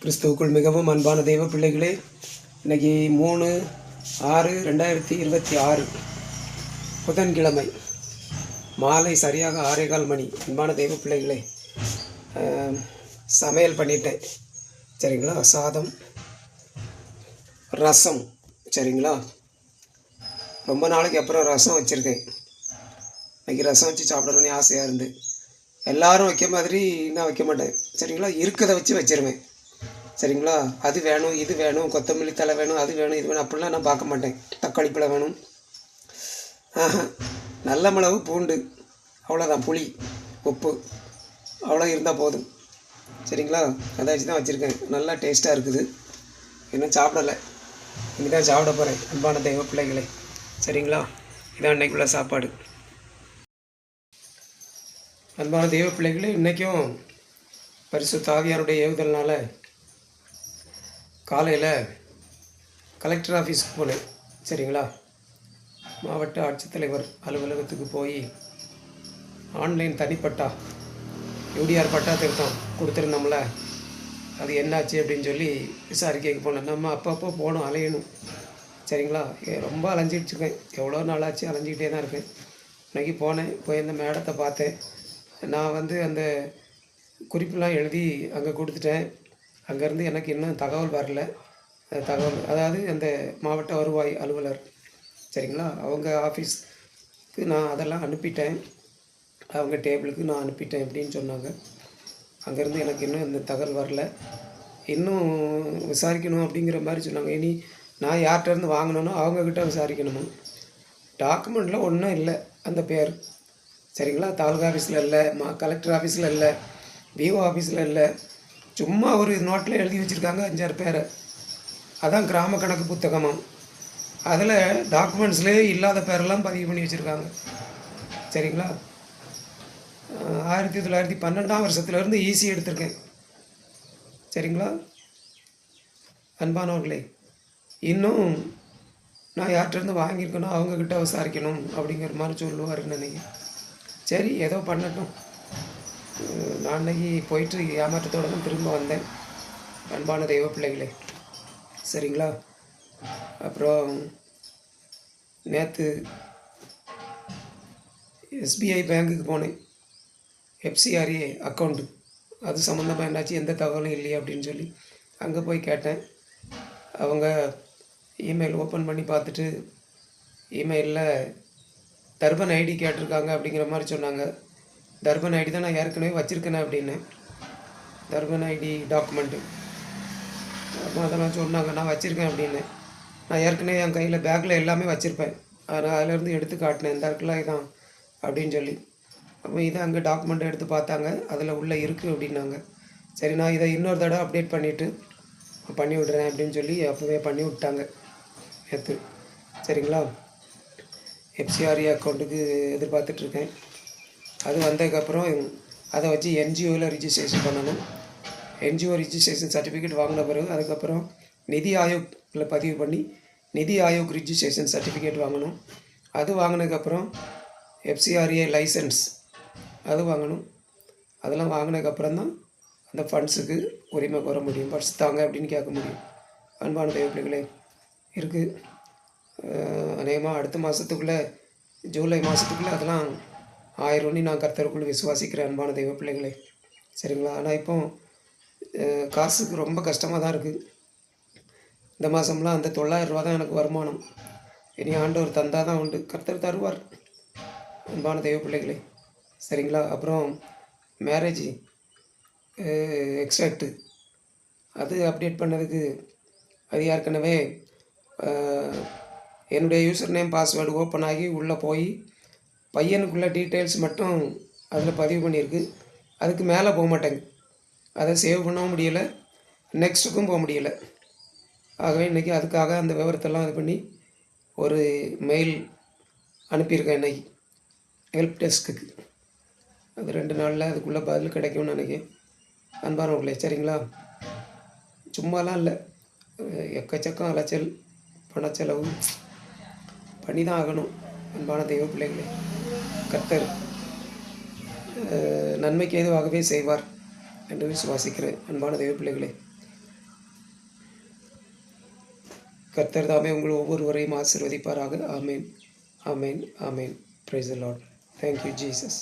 கிறிஸ்துவுக்குள் மிகவும் அன்பான தெய்வ பிள்ளைகளே, இன்றைக்கி 3/6/2026 புதன்கிழமை மாலை சரியாக 6:15 மணி. அன்பான தெய்வ பிள்ளைகளே, சமையல் பண்ணிட்டேன் சரிங்களா. சாதம், ரசம் சரிங்களா. ரொம்ப நாளைக்கு அப்புறம் ரசம் வச்சுருக்கேன். இன்றைக்கி ரசம் வச்சு சாப்பிடணுன்னு ஆசையாக இருந்து, எல்லோரும் வைக்க மாதிரி நான் வைக்க மாட்டேன் சரிங்களா. இருக்கிறத வச்சு வச்சுருவேன் சரிங்களா. அது வேணும், இது வேணும், கொத்தமல்லி தழை வேணும், அது வேணும், இது வேணும் அப்படிலாம் நான் பார்க்க மாட்டேன். தக்காளி பழம் வேணும், நல்ல மிளகு, பூண்டு, அவ்வளோதான். புளி, உப்பு அவ்வளோ இருந்தால் போதும் சரிங்களா. அதை வச்சு தான் வச்சுருக்கேன். நல்லா டேஸ்ட்டாக இருக்குது. இன்னும் சாப்பிடலை, இன்றைக்கி தான் சாப்பிட போகிறேன். அன்பான தெய்வ பிள்ளைகளே சரிங்களா. இதான் இன்றைக்குள்ள சாப்பாடு. அன்பான தெய்வ பிள்ளைகளே, இன்றைக்கும் பரிசுத்த ஆவியாருடைய ஏவுதல்னால காலையில் கலெக்டர் ஆஃபீஸுக்கு போனேன் சரிங்களா. மாவட்ட ஆட்சித்தலைவர் அலுவலகத்துக்கு போய் ஆன்லைன் தனிப்பட்டா யூடிஆர் பட்டா திருத்தம் கொடுத்துருந்தோம்ல, அது என்னாச்சு அப்படின்னு சொல்லி விசாரிக்க போனேன். நம்ம அப்பப்போ போகணும், அலையணும் சரிங்களா. ரொம்ப அலைஞ்சிட்ருக்கேன், எவ்வளோ நாளாச்சு அலைஞ்சிக்கிட்டே தான் இருக்கேன். இன்றைக்கி போனேன், போய் அந்த மேடத்தை பார்த்தேன். நான் அந்த குறிப்பெலாம் எழுதி அங்கே கொடுத்துட்டேன். அங்கேருந்து எனக்கு இன்னும் தகவல் வரல. அதாவது அந்த மாவட்ட வருவாய் அலுவலர் சரிங்களா, அவங்க ஆஃபீஸ்க்கு நான் அதெல்லாம் அனுப்பிட்டேன். அவங்க டேபிளுக்கு நான் அனுப்பிட்டேன் அப்படின்னு சொன்னாங்க. அங்கேருந்து எனக்கு இன்னும் இந்த தகவல் வரல. இன்னும் விசாரிக்கணும் அப்படிங்கிற மாதிரி சொன்னாங்க. இனி நான் யார்கிட்டேருந்து வாங்கினோனோ அவங்கக்கிட்ட விசாரிக்கணுமா. டாக்குமெண்ட்டில் ஒன்றும் இல்லை அந்த பேர் சரிங்களா. தாலுகா ஆஃபீஸில் இல்லை, கலெக்டர் ஆஃபீஸில் இல்லை, விஓ ஆஃபீஸில் இல்லை. சும்மா ஒரு நோட்டில் எழுதி வச்சுருக்காங்க 5-6 பேரை. அதான் கிராம கணக்கு புத்தகமாக. அதில் டாக்குமெண்ட்ஸ்லேயே இல்லாத பேரெல்லாம் பதிவு பண்ணி வச்சுருக்காங்க சரிங்களா. 1912ஆம் வருஷத்துலேருந்து ஈஸி எடுத்திருக்கேன் சரிங்களா. அன்பானவர்களே, இன்னும் நான் யார்கிட்டருந்து வாங்கியிருக்கணும் அவங்கக்கிட்ட விசாரிக்கணும் அப்படிங்கிற மாதிரி சொல்லுவாருன்னு நினைக்கிறேன். சரி, ஏதோ பண்ணட்டும். நான் அன்றைக்கி போயிட்டு ஏமாற்றத்தோடு தான் திரும்ப வந்தேன். அன்பான தெய்வ பிள்ளைகளே சரிங்களா. அப்புறம் நேற்று எஸ்பிஐ பேங்க்குக்கு போனேன். எஃப்சிஆர்ஏ அக்கௌண்ட்டு அது சம்மந்தமாக என்னாச்சு, எந்த தகவலும் இல்லையே அப்படின்னு சொல்லி அங்கே போய் கேட்டேன். அவங்க இமெயில் ஓப்பன் பண்ணி பார்த்துட்டு இமெயிலில் தர்பன் ஐடி கேட்டிருக்காங்க அப்படிங்கிற மாதிரி சொன்னாங்க. தர்பன் ஐடி தான் நான் ஏற்கனவே வச்சுருக்கேனே அப்படின்னு, தர்பன் ஐடி டாக்குமெண்ட்டு அப்போ அதெல்லாம் சொன்னாங்க. நான் வச்சுருக்கேன் அப்படின்னு. நான் ஏற்கனவே என் கையில் பேக்கில் எல்லாமே வச்சுருப்பேன். ஆனால் அதிலேருந்து எடுத்து காட்டினேன், இந்த இடத்துல இதான் அப்படின்னு சொல்லி. அப்போ இதை அங்கே டாக்குமெண்ட்டை எடுத்து பார்த்தாங்க, அதில் உள்ளே இருக்குது அப்படின்னாங்க. சரி, நான் இதை இன்னொரு தடவை அப்டேட் பண்ணிவிட்டு பண்ணி விட்றேன் அப்படின்னு சொல்லி அப்போவே பண்ணி விட்டாங்க நேற்று சரிங்களா. எஃப்சிஆர்ஏ அக்கௌண்ட்டுக்கு எதிர்பார்த்துட்ருக்கேன். அது வந்ததுக்கப்புறம் அதை வச்சு என்ஜிஓவில் ரிஜிஸ்ட்ரேஷன் பண்ணணும். என்ஜிஓ ரிஜிஸ்ட்ரேஷன் சர்டிஃபிகேட் வாங்கின பிறகு அதுக்கப்புறம் நிதி ஆயோக்கில் பதிவு பண்ணி நிதி ஆயோக் ரிஜிஸ்ட்ரேஷன் சர்டிஃபிகேட் வாங்கணும். அது வாங்கினதுக்கப்புறம் எஃப்சிஆர்ஏ லைசன்ஸ் அது வாங்கணும். அதெல்லாம் வாங்கினதுக்கப்புறம் தான் அந்த ஃபண்ட்ஸுக்கு உரிமை கோர முடியும். ஃபண்ட்ஸ் தாங்க அப்படின்னு கேட்க முடியும். அன்பான தெய்வ பிள்ளைகளே இருக்குது. அநேகமாக அடுத்த மாதத்துக்குள்ளே, ஜூலை மாதத்துக்குள்ளே அதெல்லாம் ஆயிரம்னு நான் கர்த்தருக்குள் விசுவாசிக்கிறேன். அன்பான தெய்வ பிள்ளைகளே சரிங்களா. ஆனால் இப்போ காசுக்கு ரொம்ப கஷ்டமாக தான் இருக்குது. இந்த மாதம்லாம் அந்த 900 ரூபா தான் எனக்கு வருமானம். இனி ஆண்டவர் தந்தால் தான் உண்டு, கர்த்தர் தருவார். அன்பான தெய்வ பிள்ளைகளே சரிங்களா. அப்புறம் மேரேஜ் எக்ஸ்ட்ராக்டு அது அப்டேட் பண்ணதுக்கு அது ஏற்கனவே என்னுடைய யூசர் நேம் பாஸ்வேர்டு ஓப்பன் ஆகி உள்ளே போய் பையனுக்குள்ள டீட்டெயில்ஸ் மட்டும் அதில் பதிவு பண்ணியிருக்கு. அதுக்கு மேலே போக மாட்டேங்க. அதை சேவ் பண்ணவும் முடியலை, நெக்ஸ்ட்டுக்கும் போக முடியலை. ஆகவே இன்றைக்கி அதுக்காக அந்த விவரத்தெல்லாம் இது பண்ணி ஒரு மெயில் அனுப்பியிருக்கேன் இன்றைக்கி ஹெல்ப் டெஸ்க்குக்கு. அது 2 நாளில் அதுக்குள்ளே பதில் கிடைக்கும்னு நினைக்கிறேன். அன்பானவர்களே சரிங்களா. சும்மாலாம் இல்லை, எக்கச்சக்கம் அலைச்சல், பணச்செலவு பண்ணி தான் ஆகணும். அன்பான தெய்வ பிள்ளைகளே, கர்த்தர் நன்மைக்கு ஏதுவாகவே செய்வார் என்று விசுவாசிக்கிறேன். அன்பான தெய்வ பிள்ளைகளே, கர்த்தர் தாமே உங்கள் ஒவ்வொருவரையும் ஆசீர்வதிப்பாராக. ஆமேன், ஆமேன், ஆமேன். Praise the lord. Thank you Jesus.